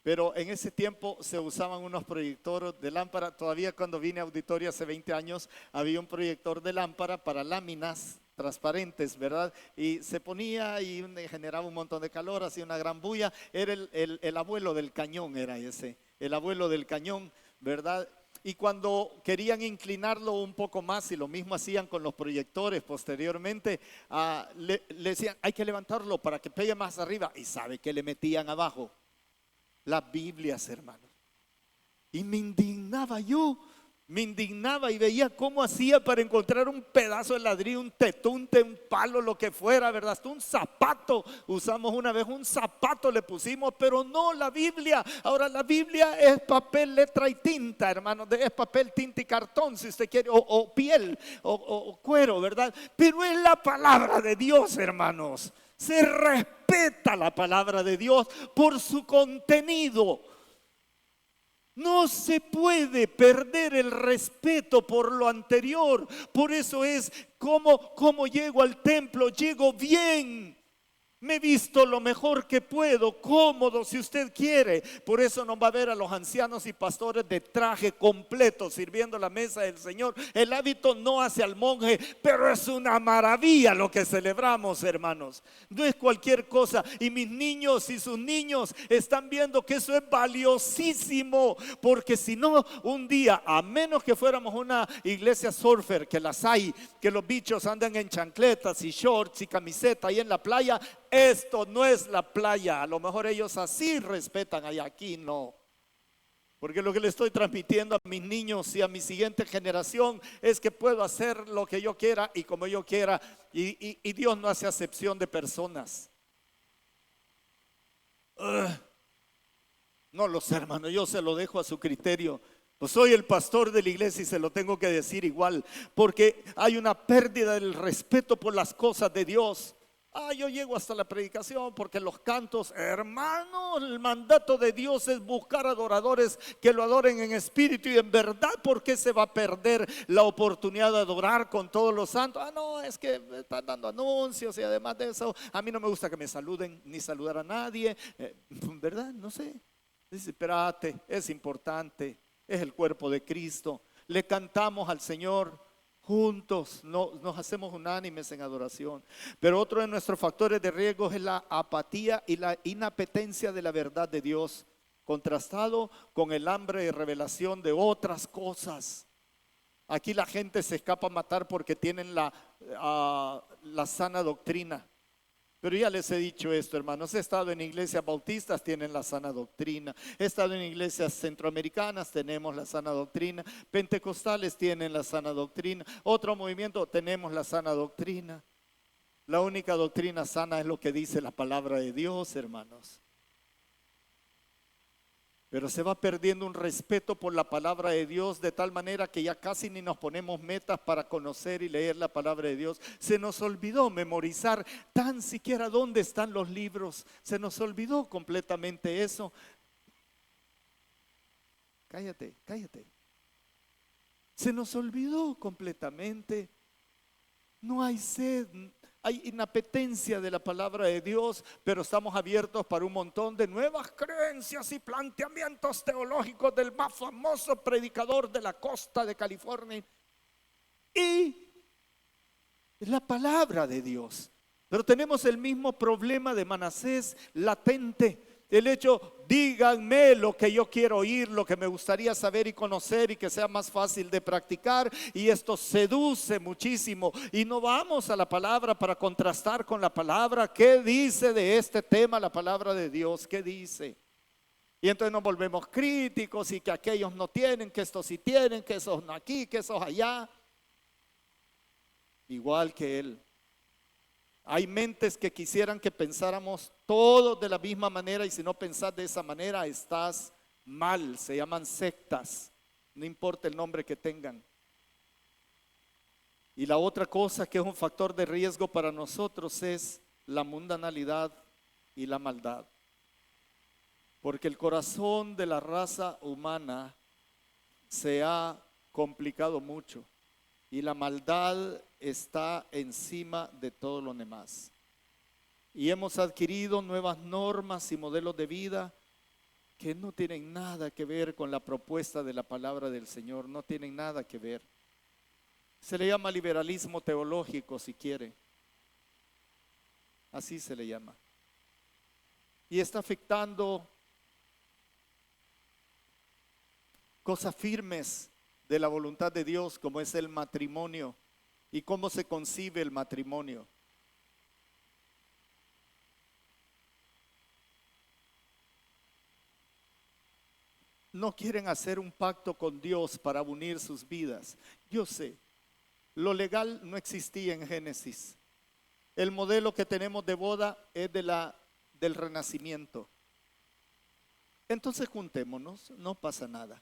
pero en ese tiempo se usaban unos proyectores de lámpara. Todavía cuando vine a Auditorio hace 20 años había un proyector de lámpara para láminas transparentes, ¿verdad? Y se ponía y generaba un montón de calor, hacía una gran bulla. Era el abuelo del cañón, era ese, el abuelo del cañón, ¿verdad? y cuando querían inclinarlo un poco más, y lo mismo hacían con los proyectores posteriormente, le decían, hay que levantarlo para que pegue más arriba. ¿Y sabe qué le metían abajo? Las Biblias, hermanos. Y me indignaba y veía cómo hacía para encontrar un pedazo de ladrillo, un tetunte, un palo, lo que fuera, ¿verdad? Hasta un zapato, usamos una vez un zapato le pusimos, pero no la Biblia. Ahora la Biblia es papel, letra y tinta, hermanos, es papel, tinta y cartón, si usted quiere, o piel, o cuero, ¿verdad? Pero es la palabra de Dios, hermanos. Se respeta la palabra de Dios por su contenido. No se puede perder el respeto por lo anterior. Por eso es como llego al templo, llego bien. Me he visto lo mejor que puedo, cómodo si usted quiere. Por eso no va a ver a los ancianos y pastores de traje completo sirviendo la mesa del Señor. El hábito no hace al monje, pero es una maravilla lo que celebramos, hermanos. No es cualquier cosa. Y mis niños y sus niños están viendo que eso es valiosísimo. Porque si no, un día, a menos que fuéramos una iglesia surfer, que las hay, que los bichos andan en chancletas y shorts y camiseta ahí en la playa. Esto no es la playa. A lo mejor ellos así respetan, y aquí no. Porque lo que le estoy transmitiendo a mis niños y a mi siguiente generación es que puedo hacer lo que yo quiera y como yo quiera. Y Dios no hace acepción de personas. No lo sé, hermano, yo se lo dejo a su criterio. Pues soy el pastor de la iglesia y se lo tengo que decir igual. Porque hay una pérdida del respeto por las cosas de Dios. Yo llego hasta la predicación porque los cantos, hermano, el mandato de Dios es buscar adoradores que lo adoren en espíritu y en verdad. ¿Por qué se va a perder la oportunidad de adorar con todos los santos? No, es que están dando anuncios y además de eso, a mí no me gusta que me saluden ni saludar a nadie, ¿verdad? No sé. Dice, espérate, es importante, es el cuerpo de Cristo. Le cantamos al Señor. Juntos nos hacemos unánimes en adoración. Pero otro de nuestros factores de riesgo es la apatía y la inapetencia de la verdad de Dios, contrastado con el hambre de revelación de otras cosas. Aquí la gente se escapa a matar porque tienen la sana doctrina. Pero ya les he dicho esto, hermanos, he estado en iglesias bautistas, tienen la sana doctrina. He estado en iglesias centroamericanas, tenemos la sana doctrina. Pentecostales tienen la sana doctrina. Otro movimiento, tenemos la sana doctrina. La única doctrina sana es lo que dice la palabra de Dios, hermanos. Pero se va perdiendo un respeto por la palabra de Dios de tal manera que ya casi ni nos ponemos metas para conocer y leer la palabra de Dios. Se nos olvidó memorizar tan siquiera dónde están los libros. Se nos olvidó completamente eso. Cállate. Se nos olvidó completamente. No hay sed. Hay inapetencia de la palabra de Dios, pero estamos abiertos para un montón de nuevas creencias y planteamientos teológicos del más famoso predicador de la costa de California. Y la palabra de Dios. Pero tenemos el mismo problema de Manasés latente. El hecho, díganme lo que yo quiero oír, lo que me gustaría saber y conocer y que sea más fácil de practicar. Y esto seduce muchísimo. Y no vamos a la palabra para contrastar con la palabra. ¿Qué dice de este tema la palabra de Dios? ¿Qué dice? Y entonces nos volvemos críticos y que aquellos no tienen, que estos sí tienen, que esos no aquí, que esos allá. Igual que él. Hay mentes que quisieran que pensáramos todos de la misma manera y si no pensás de esa manera estás mal. Se llaman sectas, no importa el nombre que tengan. Y la otra cosa que es un factor de riesgo para nosotros es la mundanalidad y la maldad. Porque el corazón de la raza humana se ha complicado mucho. Y la maldad está encima de todo lo demás. Y hemos adquirido nuevas normas y modelos de vida que no tienen nada que ver con la propuesta de la palabra del Señor. No tienen nada que ver. Se le llama liberalismo teológico si quiere. Así se le llama. Y está afectando cosas firmes de la voluntad de Dios, como es el matrimonio y cómo se concibe el matrimonio. No quieren hacer un pacto con Dios para unir sus vidas. Yo sé, lo legal no existía en Génesis. El modelo que tenemos de boda es del renacimiento. Entonces juntémonos, no pasa nada.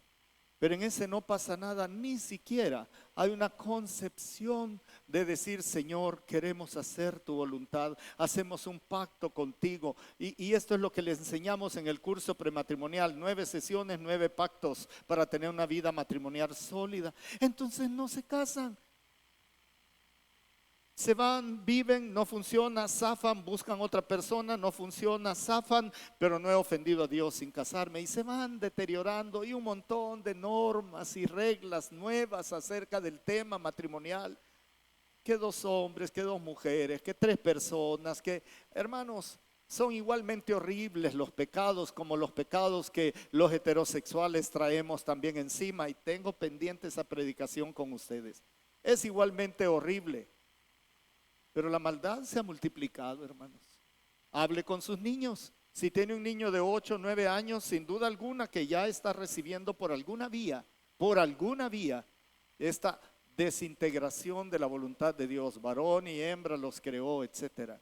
Pero en ese no pasa nada, ni siquiera hay una concepción de decir, Señor, queremos hacer tu voluntad, hacemos un pacto contigo. Y esto es lo que les enseñamos en el curso prematrimonial, 9 sesiones, 9 pactos para tener una vida matrimonial sólida. Entonces no se casan. Se van, viven, no funciona, zafan, buscan otra persona, no funciona, zafan, pero no he ofendido a Dios sin casarme. Y se van deteriorando y un montón de normas y reglas nuevas acerca del tema matrimonial. Que 2 hombres, que 2 mujeres, que 3 personas, que hermanos, son igualmente horribles los pecados como los pecados que los heterosexuales traemos también encima. Y tengo pendiente esa predicación con ustedes. Es igualmente horrible. Pero la maldad se ha multiplicado, hermanos. Hable con sus niños. Si tiene un niño de 8 o 9 años, sin duda alguna que ya está recibiendo por alguna vía, esta desintegración de la voluntad de Dios. Varón y hembra los creó, etcétera.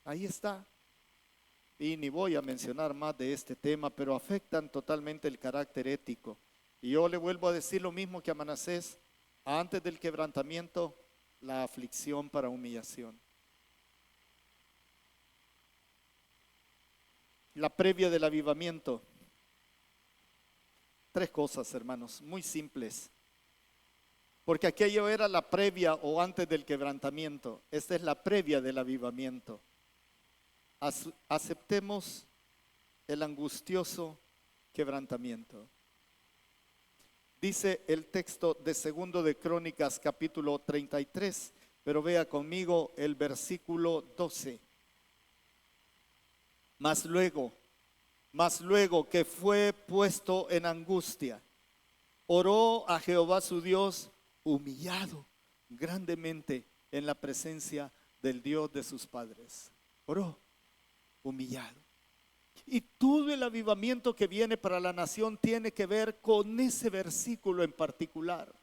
Ahí está. Y ni voy a mencionar más de este tema, pero afectan totalmente el carácter ético. Y yo le vuelvo a decir lo mismo que a Manasés. Antes del quebrantamiento, la aflicción para humillación. La previa del avivamiento. 3 cosas, hermanos, muy simples. Porque aquello era la previa o antes del quebrantamiento. Esta es la previa del avivamiento. Aceptemos el angustioso quebrantamiento. Dice el texto de 2 de Crónicas capítulo 33, pero vea conmigo el versículo 12. Mas luego que fue puesto en angustia, oró a Jehová su Dios, humillado grandemente en la presencia del Dios de sus padres. Oró, humillado. Y todo el avivamiento que viene para la nación tiene que ver con ese versículo en particular.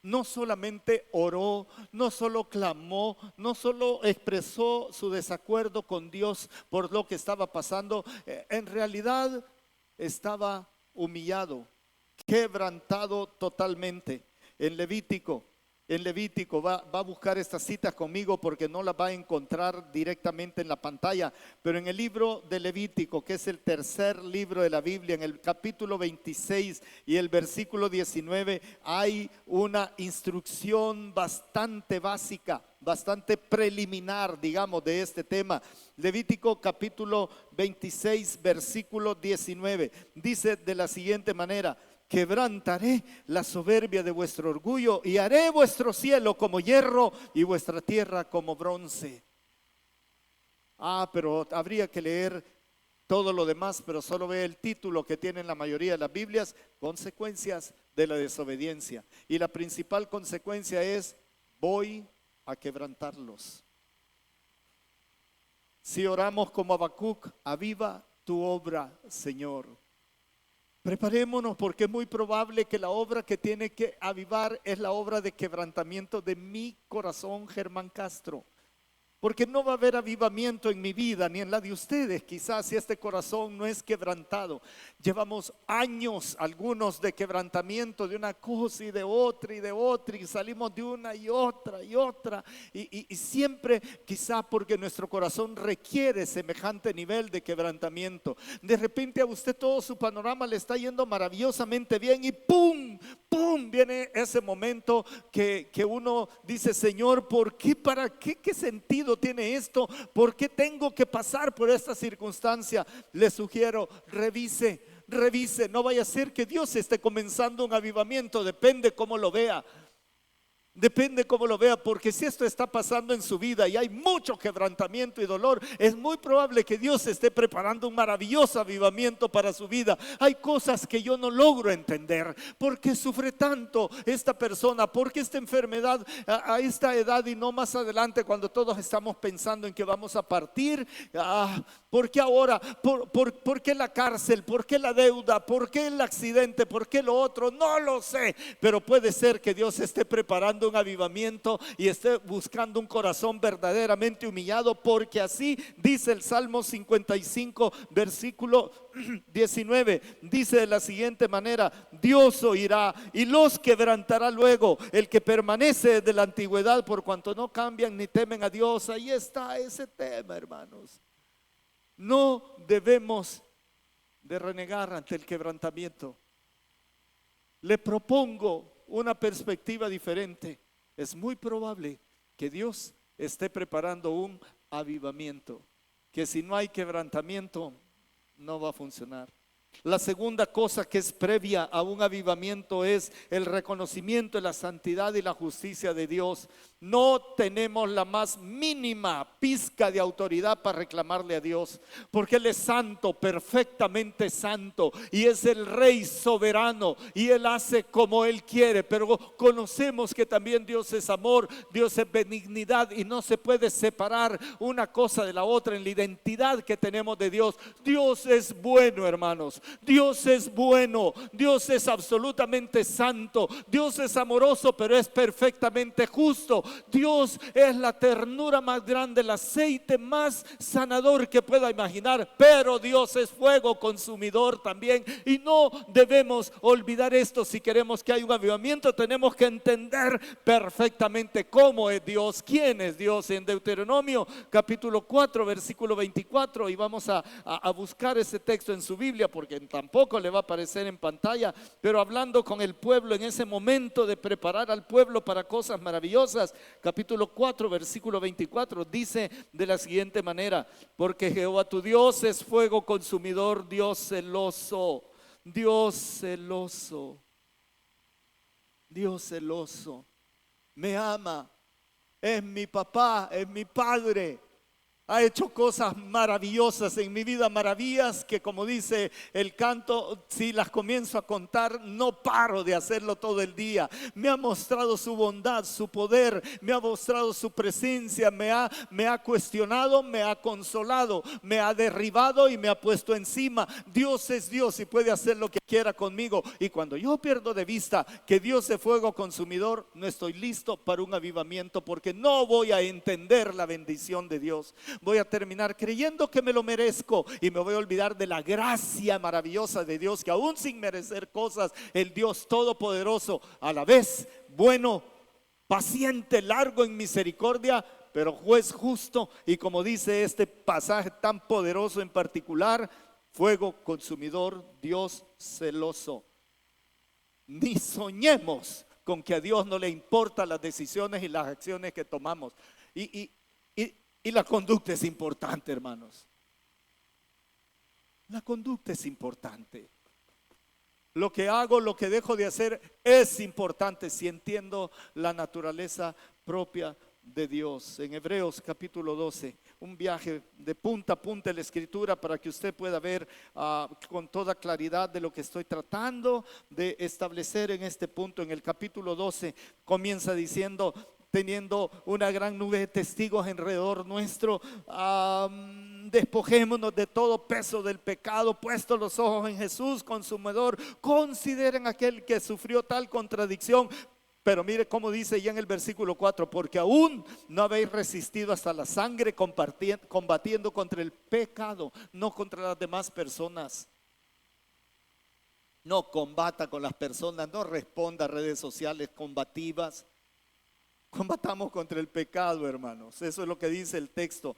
No solamente oró, no solo clamó, no solo expresó su desacuerdo con Dios por lo que estaba pasando, en realidad estaba humillado, quebrantado totalmente. En Levítico, va a buscar estas citas conmigo porque no las va a encontrar directamente en la pantalla, pero en el libro de Levítico, que es el tercer libro de la Biblia, en el capítulo 26 y el versículo 19, hay una instrucción bastante básica, bastante preliminar, digamos, de este tema. Levítico capítulo 26, versículo 19, dice de la siguiente manera: quebrantaré la soberbia de vuestro orgullo y haré vuestro cielo como hierro y vuestra tierra como bronce. Pero habría que leer todo lo demás, pero solo ve el título que tienen la mayoría de las Biblias: consecuencias de la desobediencia. Y la principal consecuencia es: voy a quebrantarlos. Si oramos como Habacuc, aviva tu obra, Señor. Preparémonos, porque es muy probable que la obra que tiene que avivar es la obra de quebrantamiento de mi corazón, Germán Castro. Porque no va a haber avivamiento en mi vida ni en la de ustedes, quizás, si este corazón no es quebrantado. Llevamos años, algunos, de quebrantamiento de una cosa y de otra y de otra, y salimos de una y otra y siempre, quizá porque nuestro corazón requiere semejante nivel de quebrantamiento. De repente a usted todo su panorama le está yendo maravillosamente bien y ¡pum! Viene ese momento que uno dice: Señor, ¿por qué? ¿Para qué? ¿Qué sentido tiene esto? ¿Por qué tengo que pasar por esta circunstancia? Le sugiero, revise, no vaya a ser que Dios esté comenzando un avivamiento, depende cómo lo vea. Depende cómo lo vea, porque si esto está pasando en su vida y hay mucho quebrantamiento y dolor, es muy probable que Dios esté preparando un maravilloso avivamiento para su vida. Hay cosas que yo no logro entender. ¿Por qué sufre tanto esta persona? ¿Por qué esta enfermedad a esta edad y no más adelante cuando todos estamos pensando en que vamos a partir? ¿Por qué ahora? ¿Por qué la cárcel? ¿Por qué la deuda? ¿Por qué el accidente? ¿Por qué lo otro? No lo sé, pero puede ser que Dios esté preparando un avivamiento y esté buscando un corazón verdaderamente humillado, porque así dice el Salmo 55 versículo 19, dice de la siguiente manera: Dios oirá y los quebrantará luego. El que permanece de la antigüedad, por cuanto no cambian ni temen a Dios. Ahí está ese tema, hermanos. No debemos de renegar ante el quebrantamiento. Le propongo una perspectiva diferente. Es muy probable que Dios esté preparando un avivamiento, que si no hay quebrantamiento no va a funcionar. La segunda cosa que es previa a un avivamiento es el reconocimiento de la santidad y la justicia de Dios. No tenemos la más mínima pizca de autoridad para reclamarle a Dios, porque Él es santo, perfectamente santo, y es el Rey soberano, y Él hace como Él quiere. Pero conocemos que también Dios es amor, Dios es benignidad, y no se puede separar una cosa de la otra en la identidad que tenemos de Dios. Dios es bueno, hermanos. Dios es bueno, Dios es absolutamente santo, Dios es amoroso, pero es perfectamente justo. Dios es la ternura más grande, el aceite más sanador que pueda imaginar, pero Dios es fuego consumidor también, y no debemos olvidar esto. Si queremos que haya un avivamiento, tenemos que entender perfectamente cómo es Dios, quién es Dios. En Deuteronomio capítulo 4 versículo 24, y vamos a buscar ese texto en su Biblia, porque tampoco le va a aparecer en pantalla, pero hablando con el pueblo en ese momento de preparar al pueblo para cosas maravillosas, capítulo 4 versículo 24 dice de la siguiente manera: porque Jehová tu Dios es fuego consumidor, Dios celoso, Dios celoso, Dios celoso, me ama, es mi papá, es mi padre. Ha hecho cosas maravillosas en mi vida, maravillas que, como dice el canto, si las comienzo a contar no paro de hacerlo todo el día. Me ha mostrado su bondad, su poder, me ha mostrado su presencia, me ha cuestionado, me ha consolado, me ha derribado y me ha puesto encima. Dios es Dios y puede hacer lo que quiera conmigo. Y cuando yo pierdo de vista que Dios es fuego consumidor, no estoy listo para un avivamiento, porque no voy a entender la bendición de Dios. Voy a terminar creyendo que me lo merezco y me voy a olvidar de la gracia maravillosa de Dios, que aún sin merecer cosas, el Dios todopoderoso, a la vez bueno, paciente, largo en misericordia, pero juez justo, y como dice este pasaje tan poderoso en particular, fuego consumidor, Dios celoso. Ni soñemos con que a Dios no le importan las decisiones y las acciones que tomamos. Y la conducta es importante, hermanos. La conducta es importante. Lo que hago, lo que dejo de hacer es importante si entiendo la naturaleza propia de Dios. En Hebreos capítulo 12, un viaje de punta a punta en la escritura para que usted pueda ver con toda claridad de lo que estoy tratando de establecer en este punto. En el capítulo 12 comienza diciendo: teniendo una gran nube de testigos alrededor nuestro, despojémonos de todo peso del pecado, puesto los ojos en Jesús, consumidor. Consideren aquel que sufrió tal contradicción. Pero mire cómo dice ya en el versículo 4: porque aún no habéis resistido hasta la sangre, combatiendo contra el pecado, no contra las demás personas. No combata con las personas, no responda a redes sociales combativas. Combatamos contra el pecado, hermanos. Eso es lo que dice el texto.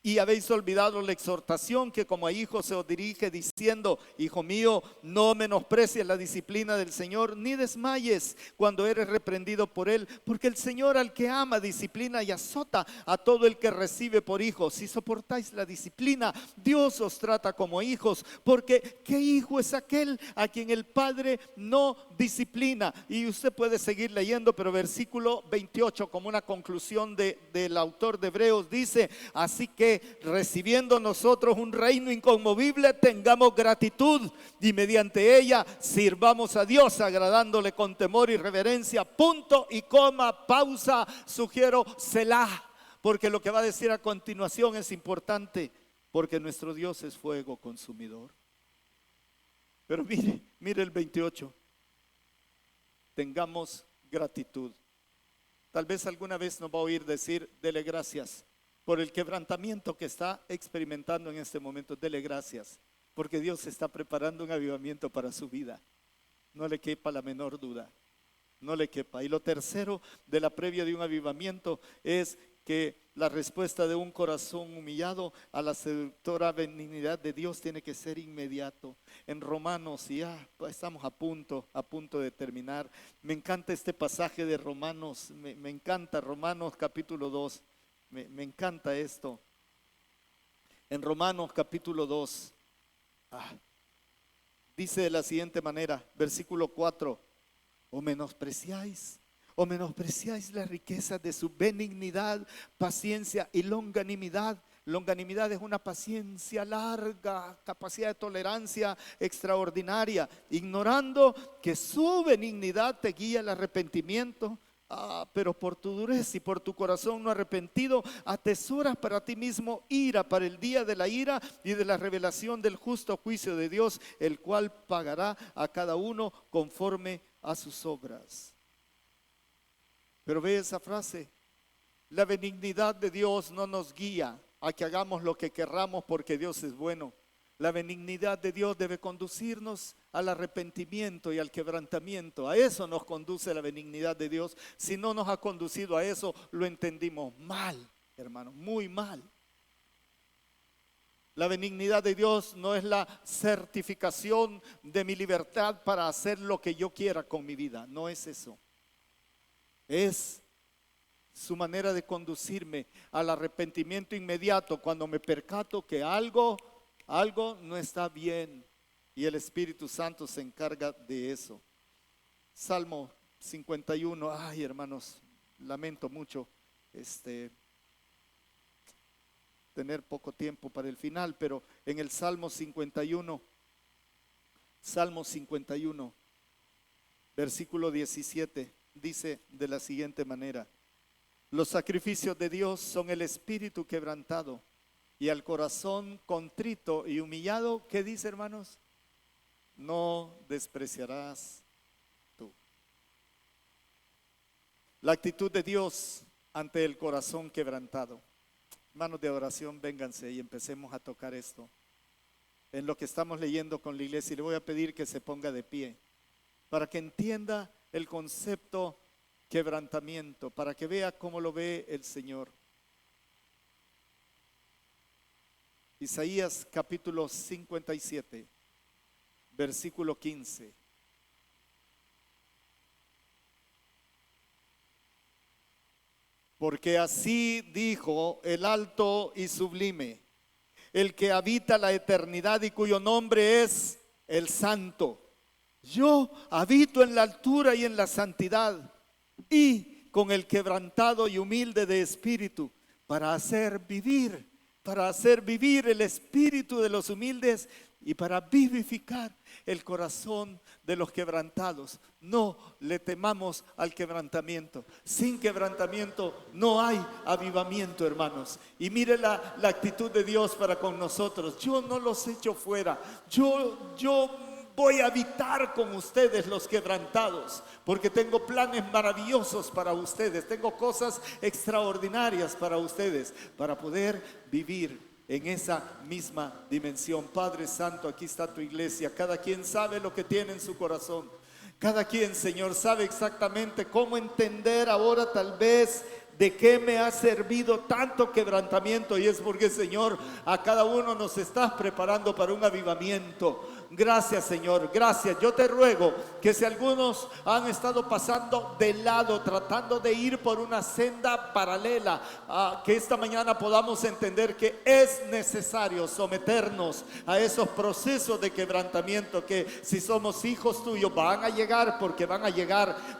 Y habéis olvidado la exhortación que como a hijos se os dirige, diciendo: hijo mío, no menosprecies la disciplina del Señor, ni desmayes cuando eres reprendido por Él, porque el Señor al que ama disciplina y azota a todo el que recibe por hijo. Si soportáis la disciplina, Dios os trata como hijos, porque ¿qué hijo es aquel a quien el Padre no disciplina? Y usted puede seguir leyendo, pero versículo 28, como una conclusión del autor de Hebreos, dice: así que recibiendo nosotros un reino inconmovible, tengamos gratitud y mediante ella sirvamos a Dios, agradándole con temor y reverencia. Punto y coma, pausa, sugiero Selah, porque lo que va a decir a continuación es importante, porque nuestro Dios es fuego consumidor. Pero mire el 28, tengamos gratitud. Tal vez alguna vez nos va a oír decir: dele gracias por el quebrantamiento que está experimentando en este momento. Dele gracias, porque Dios está preparando un avivamiento para su vida. No le quepa la menor duda, no le quepa. Y lo tercero de la previa de un avivamiento es que la respuesta de un corazón humillado a la seductora benignidad de Dios tiene que ser inmediato. En Romanos, y ya estamos a punto de terminar. Me encanta este pasaje de Romanos, me encanta Romanos capítulo 2. Me encanta esto. En Romanos capítulo 2, dice de la siguiente manera, versículo 4: o menospreciáis las riquezas de su benignidad, paciencia y longanimidad. Longanimidad es una paciencia larga, capacidad de tolerancia extraordinaria, ignorando que su benignidad te guía al arrepentimiento. Pero por tu dureza y por tu corazón no arrepentido, atesoras para ti mismo ira para el día de la ira y de la revelación del justo juicio de Dios, el cual pagará a cada uno conforme a sus obras. Pero ve esa frase: la benignidad de Dios no nos guía a que hagamos lo que querramos porque Dios es bueno. La benignidad de Dios debe conducirnos al arrepentimiento y al quebrantamiento. A eso nos conduce la benignidad de Dios. Si no nos ha conducido a eso, lo entendimos mal, hermano, muy mal. La benignidad de Dios no es la certificación de mi libertad para hacer lo que yo quiera con mi vida. No es eso. Es su manera de conducirme al arrepentimiento inmediato cuando me percato que algo no está bien, y el Espíritu Santo se encarga de eso. Salmo 51. Ay, hermanos, lamento mucho tener poco tiempo para el final, pero en el Salmo 51, versículo 17, dice de la siguiente manera: los sacrificios de Dios son el espíritu quebrantado, y al corazón contrito y humillado, ¿qué dice, hermanos? No despreciarás tú. La actitud de Dios ante el corazón quebrantado. Manos de oración, vénganse y empecemos a tocar esto. En lo que estamos leyendo con la iglesia, y le voy a pedir que se ponga de pie para que entienda el concepto quebrantamiento, para que vea cómo lo ve el Señor. Isaías capítulo 57, versículo 15. Porque así dijo el alto y sublime, el que habita la eternidad y cuyo nombre es el Santo. Yo habito en la altura y en la santidad, y con el quebrantado y humilde de espíritu, para hacer vivir el espíritu de los humildes y para vivificar el corazón de los quebrantados. No le temamos al quebrantamiento. Sin quebrantamiento no hay avivamiento, hermanos. Y mire la actitud de Dios para con nosotros. Yo no los echo fuera. Yo voy a habitar con ustedes los quebrantados, porque tengo planes maravillosos para ustedes. Tengo cosas extraordinarias para ustedes, para poder vivir en esa misma dimensión. Padre Santo, aquí está tu iglesia. Cada quien sabe lo que tiene en su corazón. Cada quien, Señor, sabe exactamente cómo entender ahora tal vez ¿De qué me ha servido tanto quebrantamiento? Y es porque, Señor, a cada uno nos estás preparando para un avivamiento. Gracias, Señor, gracias. Yo te ruego que si algunos han estado pasando de lado, tratando de ir por una senda paralela, que esta mañana podamos entender que es necesario someternos a esos procesos de quebrantamiento que, si somos hijos tuyos, van a llegar,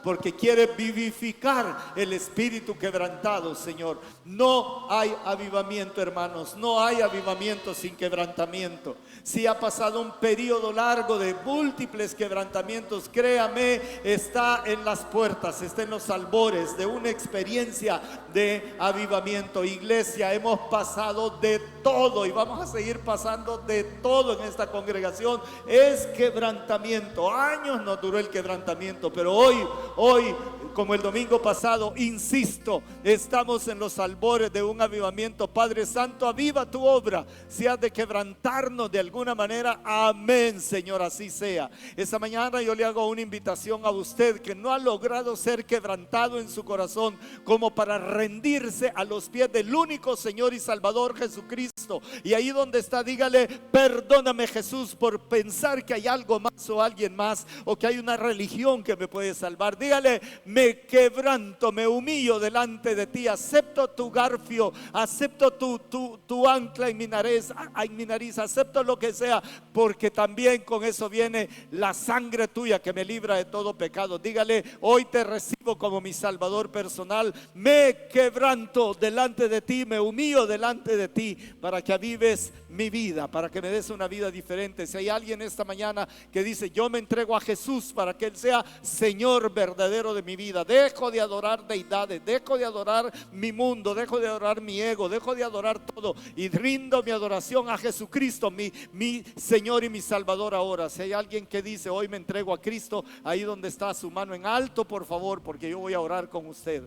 porque quiere vivificar el espíritu quebrantado, Señor. No hay avivamiento, hermanos, no hay avivamiento sin quebrantamiento. Si ha pasado un periodo largo de múltiples quebrantamientos, créame, está en las puertas, está en los albores de una experiencia de avivamiento. Iglesia, hemos pasado de todo y vamos a seguir pasando de todo en esta congregación. Es quebrantamiento. Años nos duró el quebrantamiento, pero hoy, como el domingo pasado, insisto, estamos en los albores de un avivamiento. Padre Santo, aviva tu obra. Si has de quebrantarnos de alguna manera, amén, Señor, así sea. Esta mañana yo le hago una invitación a usted que no ha logrado ser quebrantado en su corazón como para rendirse a los pies del único Señor y Salvador Jesucristo. Y ahí donde está, dígale: perdóname, Jesús, por pensar que hay algo más o alguien más, o que hay una religión que me puede salvar. Dígale: me quebranto, me humillo delante de ti, acepto tu garfio, acepto tu ancla en mi nariz, acepto lo que sea, porque también con eso viene la sangre tuya que me libra de todo pecado. Dígale: hoy te recibo como mi Salvador personal, me quebranto delante de ti, me humillo delante de ti, para que avives mi vida, para que me des una vida diferente. Si hay alguien esta mañana que dice: yo me entrego a Jesús para que Él sea Señor verdadero de mi vida, dejo de adorar deidades, dejo de adorar mi mundo, dejo de adorar mi ego, dejo de adorar todo y rindo mi adoración a Jesucristo, mi Señor y mi Salvador ahora. Si hay alguien que dice: hoy me entrego a Cristo, ahí donde está, su mano en alto, por favor, porque yo voy a orar con usted.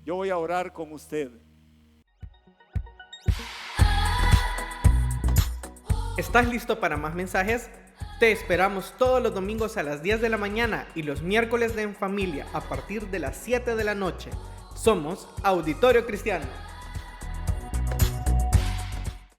Yo voy a orar con usted. ¿Estás listo para más mensajes? Te esperamos todos los domingos a las 10 de la mañana y los miércoles en familia a partir de las 7 de la noche. Somos Auditorio Cristiano.